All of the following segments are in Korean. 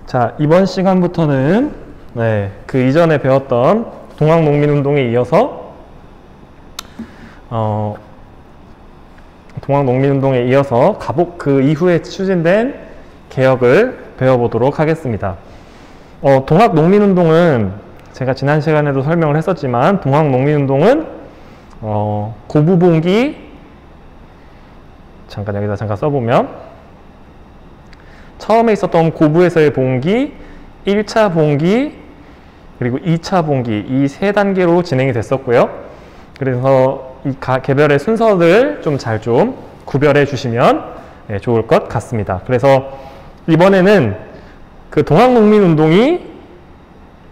자, 이번 시간부터는 그 이전에 배웠던 동학농민운동에 이어서 그 이후에 추진된 개혁을 배워보도록 하겠습니다. 동학농민운동은 제가 지난 시간에도 설명을 했었지만 동학농민운동은 고부봉기 여기다 잠깐 써보면 처음에 있었던 고부에서의 봉기, 1차 봉기, 그리고 2차 봉기 이 세 단계로 진행이 됐었고요. 그래서 이 개별의 순서를 좀 잘 구별해 주시면 좋을 것 같습니다. 그래서 이번에는 그 동학농민운동이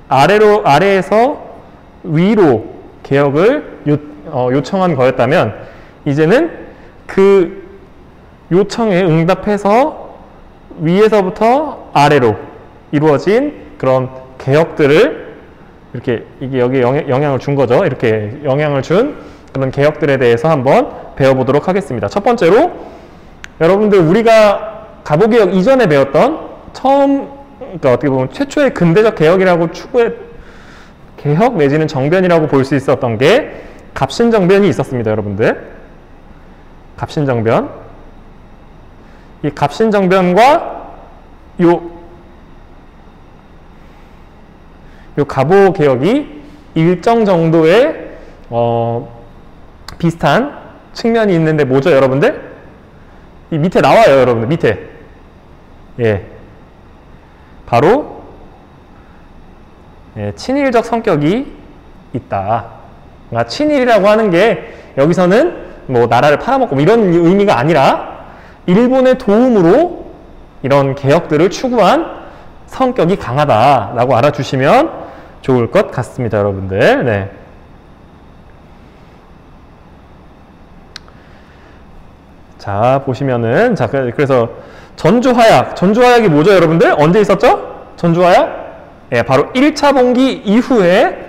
아래에서 위로 개혁을 요청한 거였다면 이제는 그 요청에 응답해서 위에서부터 아래로 이루어진 그런 개혁들을 이렇게 여기 영향을 준 거죠. 이렇게 영향을 준 그런 개혁들에 대해서 한번 배워보도록 하겠습니다. 첫 번째로 여러분들 우리가 가보개혁 이전에 배웠던 그러니까 어떻게 보면 최초의 근대적 개혁이라고 개혁 내지는 정변이라고 볼 수 있었던 게 갑신정변이 있었습니다. 여러분들 갑신정변, 이 갑신정변과 요 가보개혁이 일정 정도의 비슷한 측면이 있는데 뭐죠, 여러분들? 이 밑에 나와요, 여러분들. 밑에. 바로 친일적 성격이 있다. 그러니까 친일이라고 하는 게 여기서는 뭐 나라를 팔아먹고 이런 의미가 아니라 일본의 도움으로 이런 개혁들을 추구한 성격이 강하다라고 알아주시면 좋을 것 같습니다, 여러분들. 자, 보시면은, 그래서 전주화약이 뭐죠, 여러분들? 언제 있었죠? 전주화약? 바로 1차 봉기 이후에,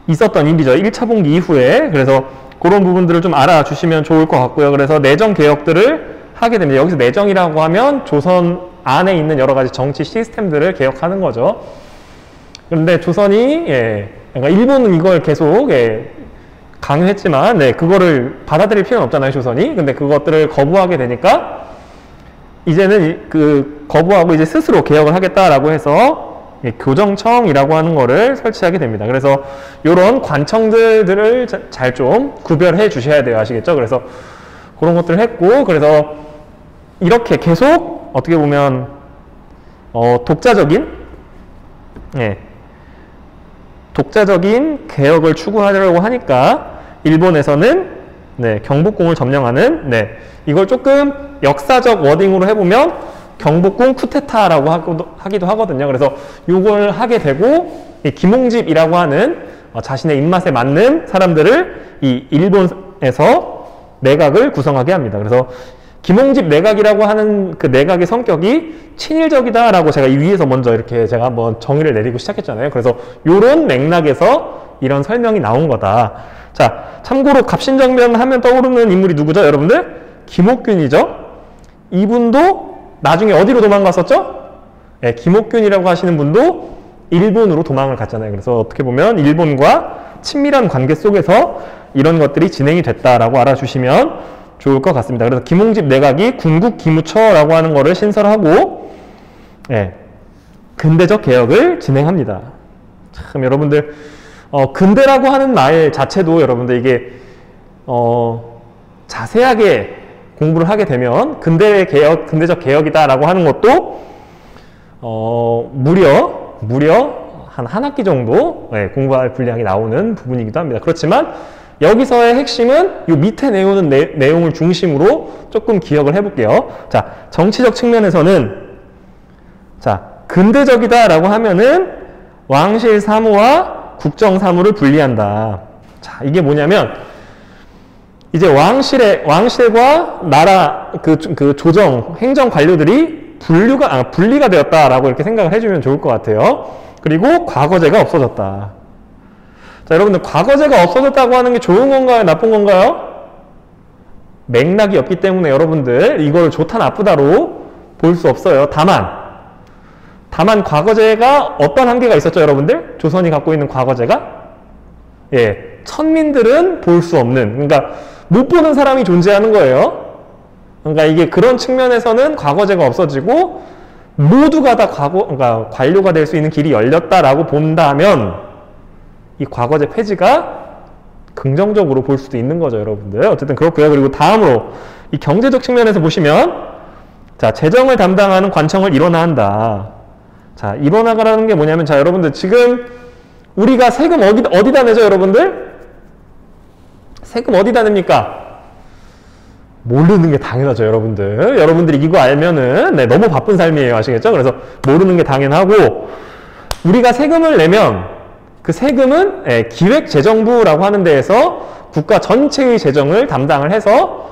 있었던 일이죠. 1차 봉기 이후에. 그래서 그런 부분들을 좀 알아주시면 좋을 것 같고요. 그래서 내정 개혁들을 하게 됩니다. 여기서 내정이라고 하면 조선 안에 있는 여러 가지 정치 시스템들을 개혁하는 거죠. 그런데 조선이, 그러니까 일본은 이걸 계속, 강요했지만, 그거를 받아들일 필요는 없잖아요, 조선이. 근데 그것들을 거부하게 되니까, 이제는 거부하고 이제 스스로 개혁을 하겠다라고 해서, 교정청이라고 하는 거를 설치하게 됩니다. 그래서 이런 관청들을 잘 좀 구별해 주셔야 돼요. 아시겠죠? 그래서 그런 것들을 했고, 그래서 이렇게 계속 어떻게 보면 독자적인 개혁을 추구하려고 하니까 일본에서는 경복궁을 점령하는 이걸 조금 역사적 워딩으로 해보면 경복궁 쿠데타라고 하기도 하거든요. 그래서 이걸 하게 되고 김홍집이라고 하는 자신의 입맛에 맞는 사람들을 이 일본에서 내각을 구성하게 합니다. 그래서 김홍집 내각이라고 하는 그 내각의 성격이 친일적이다라고 제가 이 위에서 먼저 이렇게 제가 한번 정의를 내리고 시작했잖아요. 그래서 이런 맥락에서 이런 설명이 나온 거다. 자, 참고로 갑신정변 하면 떠오르는 인물이 누구죠, 여러분들? 김옥균이죠. 이분도 나중에 어디로 도망갔었죠? 김옥균이라고 하시는 분도 일본으로 도망을 갔잖아요. 그래서 어떻게 보면 일본과 친밀한 관계 속에서 이런 것들이 진행이 됐다라고 알아주시면 좋을 것 같습니다. 그래서 김홍집 내각이 군국기무처라고 하는 거를 신설하고 근대적 개혁을 진행합니다. 참 여러분들 근대라고 하는 말 자체도 여러분들 이게 자세하게 공부를 하게 되면 근대적 개혁이다라고 하는 것도 무려 한 학기 정도 공부할 분량이 나오는 부분이기도 합니다. 그렇지만 여기서의 핵심은 이 밑에 내용은 내용을 중심으로 조금 기억을 해볼게요. 자, 정치적 측면에서는 근대적이다라고 하면은 왕실 사무와 국정 사무를 분리한다. 자, 이게 뭐냐면 이제 왕실과 나라 그 조정 행정 관료들이 분리가 되었다라고 이렇게 생각을 해주면 좋을 것 같아요. 그리고 과거제가 없어졌다. 자, 여러분들 과거제가 없어졌다고 하는 게 좋은 건가요? 나쁜 건가요? 맥락이 없기 때문에 여러분들 이걸 좋다 나쁘다로 볼 수 없어요. 다만 과거제가 어떤 한계가 있었죠, 여러분들? 조선이 갖고 있는 과거제가? 예, 천민들은 볼 수 없는, 그러니까 못 보는 사람이 존재하는 거예요. 그러니까 이게 그런 측면에서는 과거제가 없어지고 모두가 다 그러니까 관료가 될 수 있는 길이 열렸다라고 본다면 이 과거제 폐지가 긍정적으로 볼 수도 있는 거죠, 여러분들. 어쨌든 그렇고요. 그리고 다음으로 이 경제적 측면에서 보시면, 자, 재정을 담당하는 관청을 일원화 한다. 자, 일원화라는 게 뭐냐면, 자, 여러분들 지금 우리가 세금 어디다 내죠, 여러분들? 세금 어디다 냅니까? 모르는 게 당연하죠, 여러분들. 여러분들이 이거 알면은, 네, 너무 바쁜 삶이에요. 아시겠죠? 그래서 모르는 게 당연하고, 우리가 세금을 내면 그 세금은 기획재정부라고 하는 데에서 국가 전체의 재정을 담당을 해서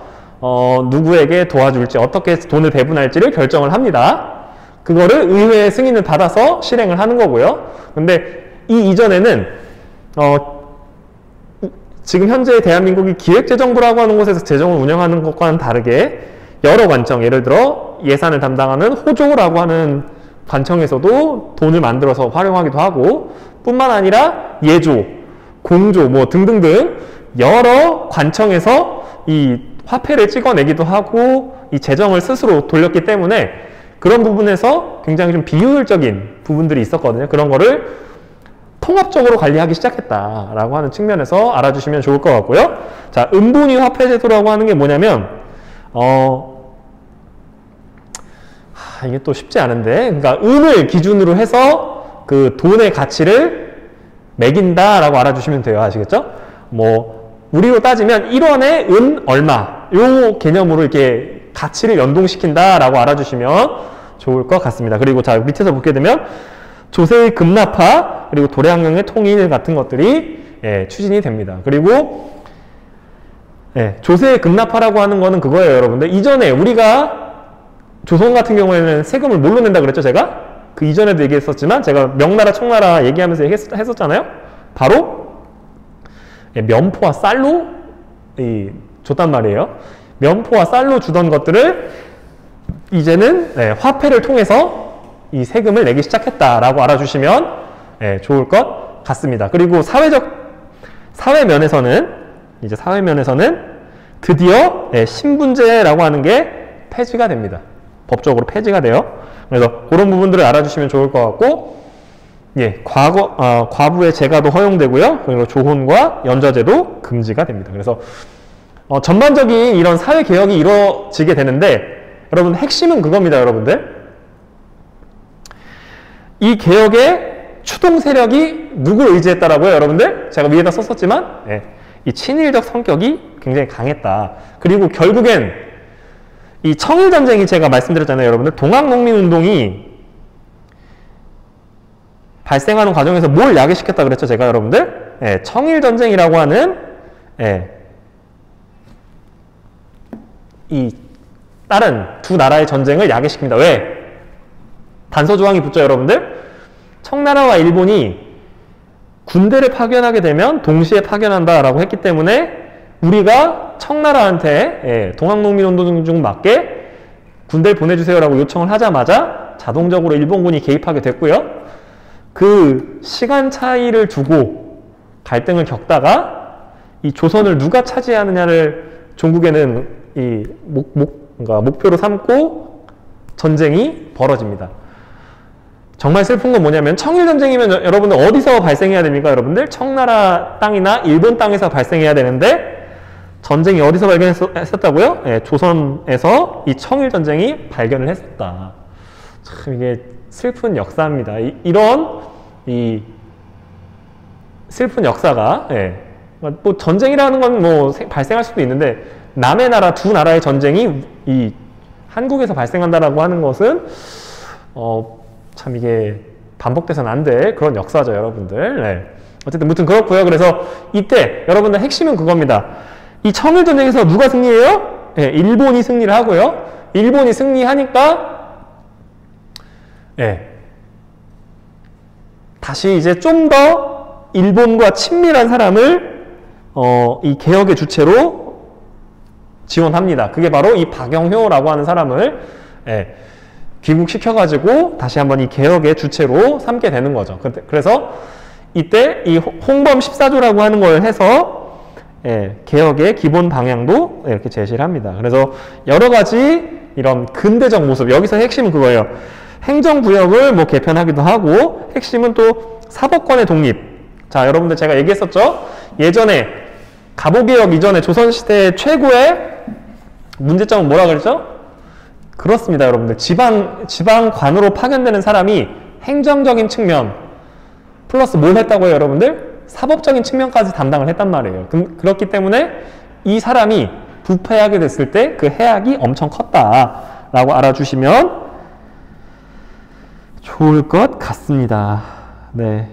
누구에게 도와줄지, 어떻게 돈을 배분할지를 결정을 합니다. 그거를 의회의 승인을 받아서 실행을 하는 거고요. 근데 이 이전에는 지금 현재 대한민국이 기획재정부라고 하는 곳에서 재정을 운영하는 것과는 다르게 여러 관청, 예를 들어 예산을 담당하는 호조라고 하는 관청에서도 돈을 만들어서 활용하기도 하고, 뿐만 아니라 예조, 공조 뭐 등등등 여러 관청에서 이 화폐를 찍어내기도 하고 이 재정을 스스로 돌렸기 때문에 그런 부분에서 굉장히 좀 비효율적인 부분들이 있었거든요. 그런 거를 통합적으로 관리하기 시작했다라고 하는 측면에서 알아주시면 좋을 것 같고요. 자, 은분위 화폐제도라고 하는 게 뭐냐면 이게 또 쉽지 않은데, 그러니까 은을 기준으로 해서 그 돈의 가치를 매긴다라고 알아주시면 돼요. 아시겠죠? 뭐 우리로 따지면 1원에 은 얼마, 요 개념으로 이렇게 가치를 연동시킨다라고 알아주시면 좋을 것 같습니다. 그리고 자, 밑에서 보게 되면 조세의 급납화, 그리고 도량령의 통일 같은 것들이 추진이 됩니다. 그리고 조세의 급납화라고 하는 거는 그거예요, 여러분들. 이전에 우리가 조선 같은 경우에는 세금을 뭘로 낸다 그랬죠, 제가? 그 이전에도 얘기했었지만 제가 명나라, 청나라 얘기하면서 했었잖아요. 바로 면포와 쌀로 줬단 말이에요. 면포와 쌀로 주던 것들을 이제는 화폐를 통해서 이 세금을 내기 시작했다라고 알아주시면 좋을 것 같습니다. 그리고 사회면에서는 드디어 신분제라고 하는 게 폐지가 됩니다. 법적으로 폐지가 돼요. 그래서 그런 부분들을 알아주시면 좋을 것 같고, 과부의 재가도 허용되고요. 그리고 조혼과 연좌제도 금지가 됩니다. 그래서 전반적인 이런 사회 개혁이 이루어지게 되는데, 여러분 핵심은 그겁니다, 여러분들. 이 개혁의 추동 세력이 누구를 의지했다라고요, 여러분들? 제가 위에다 썼었지만, 이 친일적 성격이 굉장히 강했다. 그리고 결국엔 이 청일전쟁이 제가 말씀드렸잖아요, 여러분들. 동학농민운동이 발생하는 과정에서 뭘 야기시켰다 그랬죠, 제가, 여러분들? 청일전쟁이라고 하는 이 다른 두 나라의 전쟁을 야기시킵니다. 왜? 단서조항이 붙죠, 여러분들? 청나라와 일본이 군대를 파견하게 되면 동시에 파견한다라고 했기 때문에 우리가 청나라한테 동학농민운동 중 맞게 군대를 보내주세요라고 요청을 하자마자 자동적으로 일본군이 개입하게 됐고요. 그 시간 차이를 두고 갈등을 겪다가 이 조선을 누가 차지하느냐를 종국에는 그러니까 목표로 삼고 전쟁이 벌어집니다. 정말 슬픈 건 뭐냐면 청일전쟁이면 여러분들 어디서 발생해야 됩니까, 여러분들? 청나라 땅이나 일본 땅에서 발생해야 되는데 전쟁이 어디서 발견했었다고요? 조선에서 이 청일전쟁이 발견을 했었다. 참 이게 슬픈 역사입니다. 이런 슬픈 역사가 뭐 전쟁이라는 건 뭐 발생할 수도 있는데 남의 나라 두 나라의 전쟁이 이 한국에서 발생한다라고 하는 것은 참 이게 반복돼서는 안 될 그런 역사죠, 여러분들. 어쨌든 무튼 그렇고요. 그래서 이때 여러분들 핵심은 그겁니다. 이 청일전쟁에서 누가 승리해요? 일본이 승리를 하고요. 일본이 승리하니까 다시 이제 좀 더 일본과 친밀한 사람을 이 개혁의 주체로 지원합니다. 그게 바로 이 박영효라고 하는 사람을 귀국시켜가지고 다시 한번 이 개혁의 주체로 삼게 되는 거죠. 그래서 이때 이 홍범 14조라고 하는 걸 해서 개혁의 기본 방향도 이렇게 제시를 합니다. 그래서 여러 가지 이런 근대적 모습, 여기서 핵심은 그거예요. 행정구역을 뭐 개편하기도 하고, 핵심은 또 사법권의 독립. 자, 여러분들 제가 얘기했었죠? 예전에 갑오개혁 이전에 조선시대 최고의 문제점은 뭐라 그랬죠? 그렇습니다, 여러분들. 지방관으로 파견되는 사람이 행정적인 측면 플러스 뭘 했다고 해요, 여러분들? 사법적인 측면까지 담당을 했단 말이에요. 그렇기 때문에 이 사람이 부패하게 됐을 때 그 해악이 엄청 컸다라고 알아주시면 좋을 것 같습니다. 네.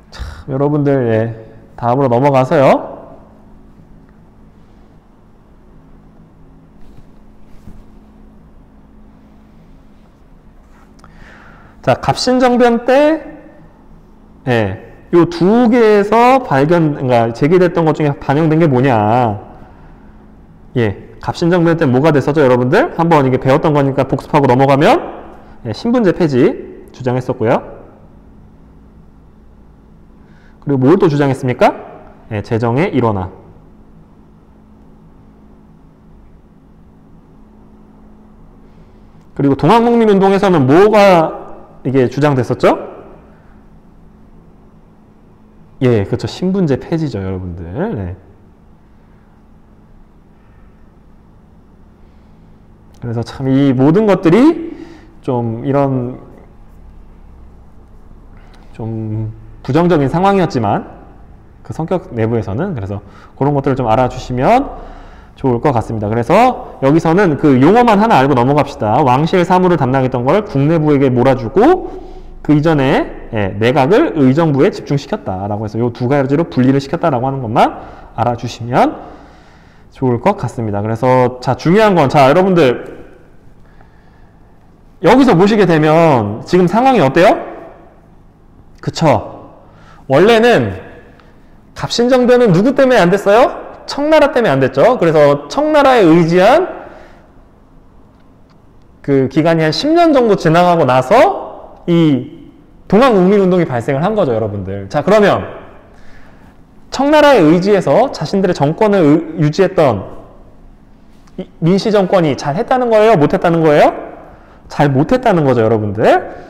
참, 여러분들, 다음으로 넘어가서요. 자, 갑신정변 때, 요 두 개에서 그러니까 제기됐던 것 중에 반영된 게 뭐냐. 갑신정변 때 뭐가 됐었죠, 여러분들? 한번 이게 배웠던 거니까 복습하고 넘어가면, 신분제 폐지 주장했었고요. 그리고 뭘 또 주장했습니까? 재정의 일원화. 그리고 동학농민운동에서는 뭐가 이게 주장됐었죠? 그렇죠. 신분제 폐지죠, 여러분들. 네. 그래서 참 이 모든 것들이 좀 이런 좀 부정적인 상황이었지만 그 성격 내부에서는 그래서 그런 것들을 좀 알아주시면 좋을 것 같습니다. 그래서 여기서는 그 용어만 하나 알고 넘어갑시다. 왕실 사무를 담당했던 걸 국내부에게 몰아주고 그 이전에 내각을 의정부에 집중시켰다라고 해서 이 두 가지로 분리를 시켰다라고 하는 것만 알아주시면 좋을 것 같습니다. 그래서 자, 중요한 건 자, 여러분들 여기서 보시게 되면 지금 상황이 어때요? 그쵸? 원래는 갑신정변은 누구 때문에 안 됐어요? 청나라 때문에 안 됐죠. 그래서 청나라에 의지한 그 기간이 한 10년 정도 지나가고 나서 이 동학농민운동이 발생을 한 거죠, 여러분들. 자, 그러면 청나라에 의지해서 자신들의 정권을 유지했던 민씨 정권이 잘 했다는 거예요? 못 했다는 거예요? 잘 못했다는 거죠, 여러분들.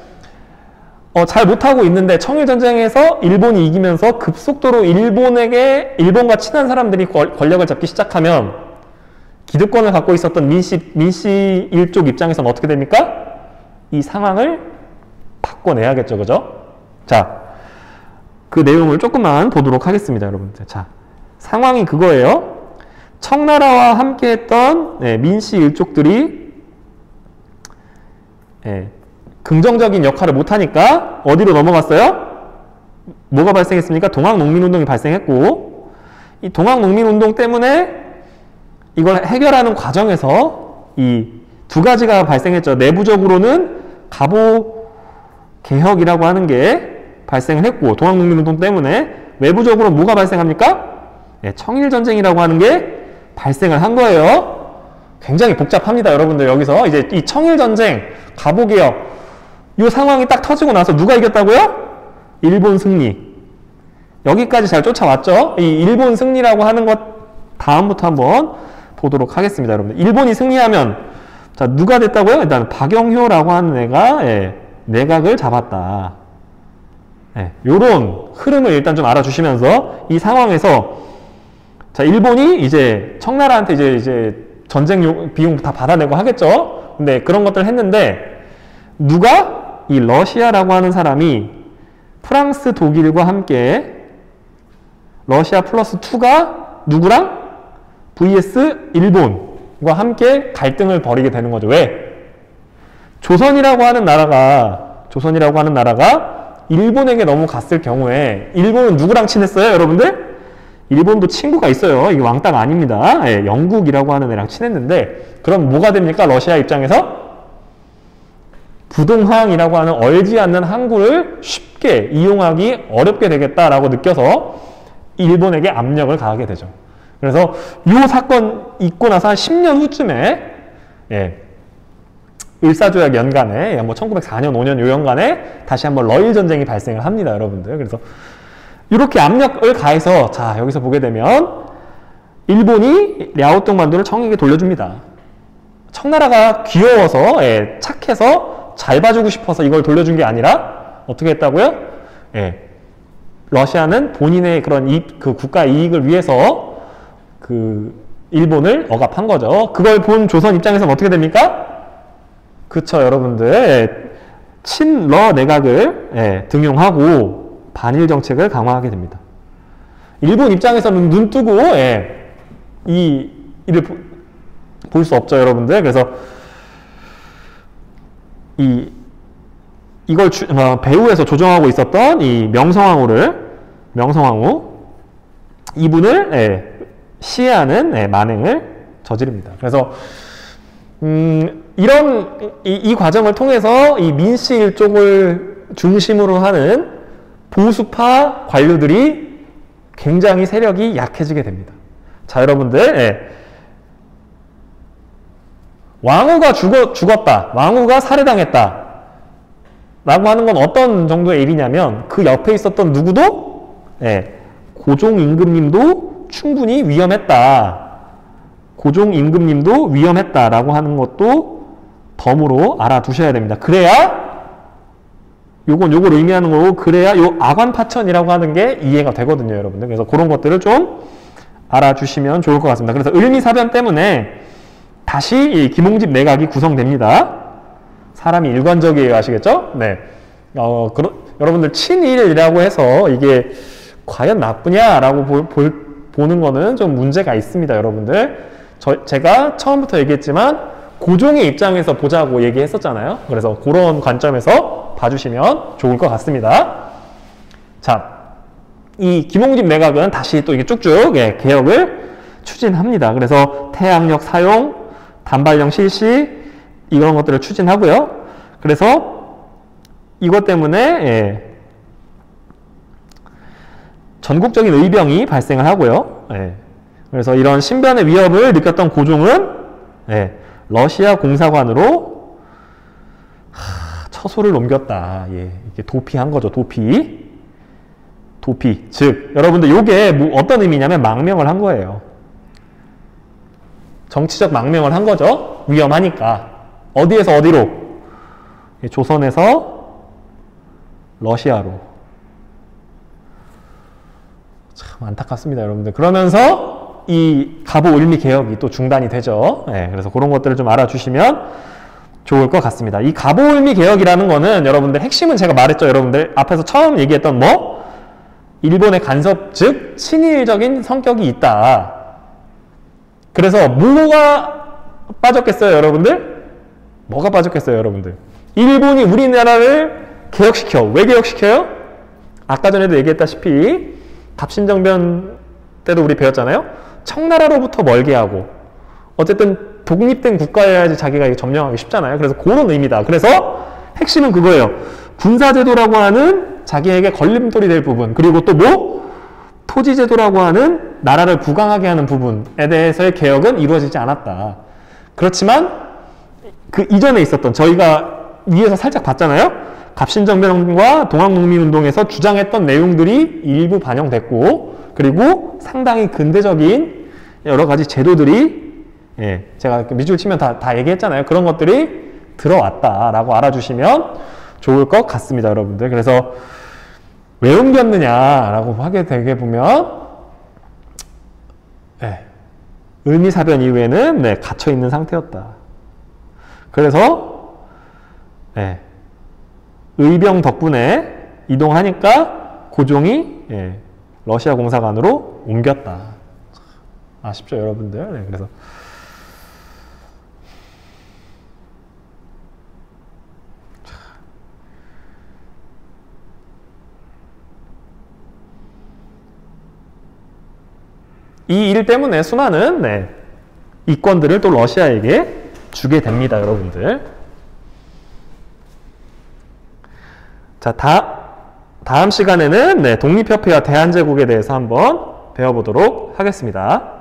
잘 못하고 있는데 청일전쟁에서 일본이 이기면서 급속도로 일본과 친한 사람들이 권력을 잡기 시작하면 기득권을 갖고 있었던 민씨 일족 입장에서는 어떻게 됩니까? 이 상황을 바꿔내야겠죠, 그죠? 자, 그 내용을 조금만 보도록 하겠습니다, 여러분들. 자, 상황이 그거예요. 청나라와 함께했던 민씨 일족들이 긍정적인 역할을 못하니까 어디로 넘어갔어요? 뭐가 발생했습니까? 동학농민운동이 발생했고 이 동학농민운동 때문에 이걸 해결하는 과정에서 이 두 가지가 발생했죠. 내부적으로는 갑오개혁이라고 하는 게 발생을 했고 동학농민운동 때문에 외부적으로 뭐가 발생합니까? 청일전쟁이라고 하는 게 발생을 한 거예요. 굉장히 복잡합니다, 여러분들. 여기서 이제 이 청일전쟁, 갑오개혁 이 상황이 딱 터지고 나서 누가 이겼다고요? 일본 승리. 여기까지 잘 쫓아왔죠? 이 일본 승리라고 하는 것 다음부터 한번 보도록 하겠습니다, 여러분들. 일본이 승리하면 자, 누가 됐다고요? 일단 박영효라고 하는 애가 내각을 잡았다. 요런 흐름을 일단 좀 알아주시면서 이 상황에서 자, 일본이 이제 청나라한테 이제 전쟁 비용 다 받아내고 하겠죠? 근데 그런 것들 했는데 누가? 이 러시아라고 하는 사람이 프랑스, 독일과 함께 러시아 플러스 2가 누구랑? vs 일본과 함께 갈등을 벌이게 되는 거죠. 왜? 조선이라고 하는 나라가 일본에게 넘어갔을 경우에 일본은 누구랑 친했어요, 여러분들? 일본도 친구가 있어요. 이게 왕따 아닙니다. 영국이라고 하는 애랑 친했는데 그럼 뭐가 됩니까? 러시아 입장에서? 부동항이라고 하는 얼지 않는 항구를 쉽게 이용하기 어렵게 되겠다라고 느껴서 일본에게 압력을 가하게 되죠. 그래서 이 사건 있고 나서 한 10년 후쯤에 예, 을사조약 연간에 뭐 1904년, 5년 요 연간에 다시 한번 러일 전쟁이 발생을 합니다, 여러분들. 그래서 이렇게 압력을 가해서 자 여기서 보게 되면 일본이 랴오뚱 만도를 청에게 돌려줍니다. 청나라가 귀여워서 예, 착해서 잘 봐주고 싶어서 이걸 돌려준 게 아니라 어떻게 했다고요? 예, 러시아는 본인의 그런 그 국가 이익을 위해서 그 일본을 억압한 거죠. 그걸 본 조선 입장에서는 어떻게 됩니까? 그쵸, 여러분들. 예, 친러 내각을 예, 등용하고 반일 정책을 강화하게 됩니다. 일본 입장에서는 눈 뜨고 예, 이 일을 볼 수 없죠, 여러분들. 그래서 이걸 배후에서 조정하고 있었던 이 명성황후 이분을 예, 시해하는 예, 만행을 저지릅니다. 그래서 이 과정을 통해서 이 민씨 쪽을 중심으로 하는 보수파 관료들이 굉장히 세력이 약해지게 됩니다. 자, 여러분들, 예. 왕후가 죽었다, 왕후가 살해당했다 라고 하는 건 어떤 정도의 일이냐면 그 옆에 있었던 누구도 예, 고종 임금님도 충분히 위험했다, 고종 임금님도 위험했다라고 하는 것도 덤으로 알아두셔야 됩니다. 그래야 요걸 의미하는 거고, 그래야 요 아관파천이라고 하는 게 이해가 되거든요, 여러분들. 그래서 그런 것들을 좀 알아주시면 좋을 것 같습니다. 그래서 을미사변 때문에 다시 이 김홍집 내각이 구성됩니다. 사람이 일관적이에요, 아시겠죠? 네. 여러분들 친일이라고 해서 이게 과연 나쁘냐라고 보는 거는 좀 문제가 있습니다, 여러분들. 제가 처음부터 얘기했지만 고종의 입장에서 보자고 얘기했었잖아요. 그래서 그런 관점에서 봐주시면 좋을 것 같습니다. 자, 이 김홍집 내각은 다시 또 이게 쭉쭉 예, 개혁을 추진합니다. 그래서 태양력 사용, 단발령 실시 이런 것들을 추진하고요. 그래서 이것 때문에 예, 전국적인 의병이 발생을 하고요. 예, 그래서 이런 신변의 위협을 느꼈던 고종은 예, 러시아 공사관으로 처소를 옮겼다. 예, 이렇게 도피한 거죠. 도피. 즉 여러분들 요게 뭐 어떤 의미냐면 망명을 한 거예요. 정치적 망명을 한 거죠. 위험하니까. 어디에서 어디로? 예, 조선에서 러시아로. 참 안타깝습니다, 여러분들. 그러면서 이 갑오 을미 개혁이 또 중단이 되죠. 예, 그래서 그런 것들을 좀 알아주시면 좋을 것 같습니다. 이 갑오 을미 개혁이라는 거는 여러분들 핵심은 제가 말했죠, 여러분들. 앞에서 처음 얘기했던 일본의 간섭, 즉 친일적인 성격이 있다. 그래서 뭐가 빠졌겠어요, 여러분들? 뭐가 빠졌겠어요, 여러분들? 일본이 우리나라를 개혁시켜. 왜 개혁시켜요? 아까 전에도 얘기했다시피 갑신정변 때도 우리 배웠잖아요. 청나라로부터 멀게 하고 어쨌든 독립된 국가여야지 자기가 점령하기 쉽잖아요. 그래서 그런 의미다. 그래서 핵심은 그거예요. 군사제도라고 하는 자기에게 걸림돌이 될 부분, 그리고 또 토지제도라고 하는 나라를 부강하게 하는 부분에 대해서의 개혁은 이루어지지 않았다. 그렇지만 그 이전에 있었던, 저희가 위에서 살짝 봤잖아요. 갑신정변과 동학농민운동에서 주장했던 내용들이 일부 반영됐고, 그리고 상당히 근대적인 여러 가지 제도들이 예, 제가 밑줄 치면 다 얘기했잖아요. 그런 것들이 들어왔다라고 알아주시면 좋을 것 같습니다, 여러분들. 그래서 왜 옮겼느냐라고 하게 되게 보면 네, 을미사변 이후에는 네, 갇혀있는 상태였다. 그래서 네, 의병 덕분에 이동하니까 고종이 네, 러시아 공사관으로 옮겼다. 아쉽죠, 여러분들. 네, 그래서 이 일 때문에 수많은 네, 이권들을 또 러시아에게 주게 됩니다, 여러분들. 자, 다음 시간에는 네, 독립협회와 대한제국에 대해서 한번 배워보도록 하겠습니다.